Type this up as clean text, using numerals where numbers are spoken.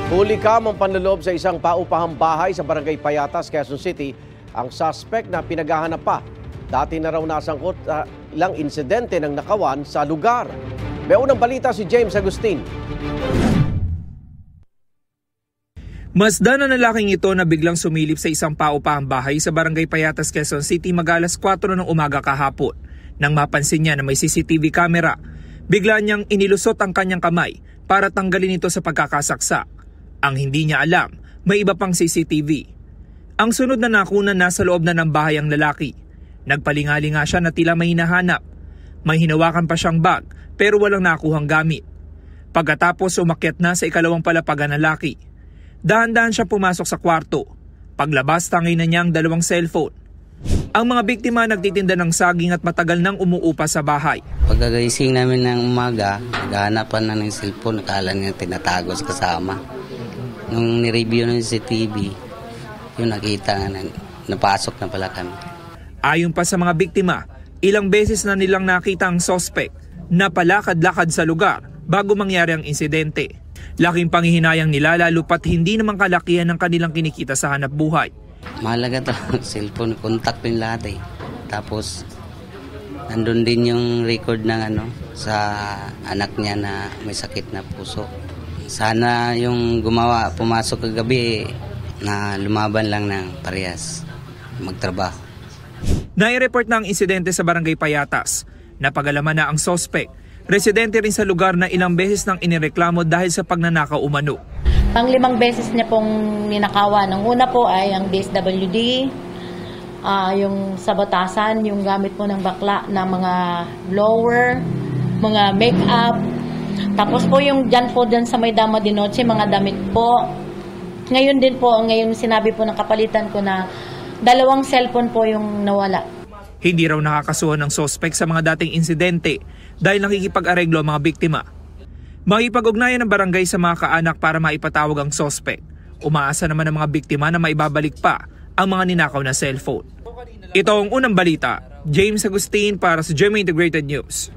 Huli kamang panloloob sa isang paupahang bahay sa Barangay Payatas, Quezon City ang suspect na pinaghahanap pa. Dati na raw nasangkot ilang insidente ng nakawan sa lugar. May unang balita si James Agustin. Masdan ang lalaking ito na biglang sumilip sa isang paupahang bahay sa Barangay Payatas, Quezon City mag-alas 4 ng umaga kahapon. Nang mapansin niya na may CCTV camera, bigla niyang inilusot ang kanyang kamay para tanggalin ito sa pagkakasaksak. Ang hindi niya alam, may iba pang CCTV. Ang sunod na nakunan nasa loob na ng bahay ang lalaki. Nagpalingali nga siya na tila may hinahanap. May hinawakan pa siyang bag pero walang nakuhang gamit. Pagkatapos umakyat na sa ikalawang palapagan ng lalaki. Dahan-dahan siya pumasok sa kwarto. Paglabas tangay na niya ang dalawang cellphone. Ang mga biktima nagtitinda ng saging at matagal nang umuupa sa bahay. Pagkagising namin ng umaga, naghahanapan na ng cellphone, akala niya tinatago sa kasama. Nung nireview ng CCTV, yung nakita na napasok na pala kami. Ayon pa sa mga biktima, ilang beses na nilang nakita ang suspect na palakad-lakad sa lugar bago mangyari ang insidente. Laking panghihinayang nila lalo pat hindi naman kalakihan ng kanilang kinikita sa hanap buhay. Mahalaga talaga cellphone, contact din lahat eh. Tapos, nandun din yung record ng sa anak niya na may sakit na puso. Sana yung gumawa, pumasok kagabi na lumaban lang ng parehas, magtrabaho. Nai-report na ang insidente sa Barangay Payatas. Napagalaman na ang suspect. Residente rin sa lugar na ilang beses nang inireklamo dahil sa pagnanakaw umano. Pang-5 beses niya pong ninakawan. Ang una po ay ang DSWD, yung sabotasan, yung gamit po ng bakla na mga blower, mga make-up. Tapos po yung dyan sa may Dama de Noche, mga damit po. Ngayon din po, ngayon sinabi po ng kapalitan ko na 2 cellphone po yung nawala. Hindi raw nakakasuhan ng suspect sa mga dating insidente dahil nakikipag-areglo ang mga biktima. Makipag-ugnayan ng barangay sa mga kaanak para maipatawag ang suspect. Umaasa naman ng mga biktima na maibabalik pa ang mga ninakaw na cellphone. Ito ang unang balita. James Agustin para sa GMA Integrated News.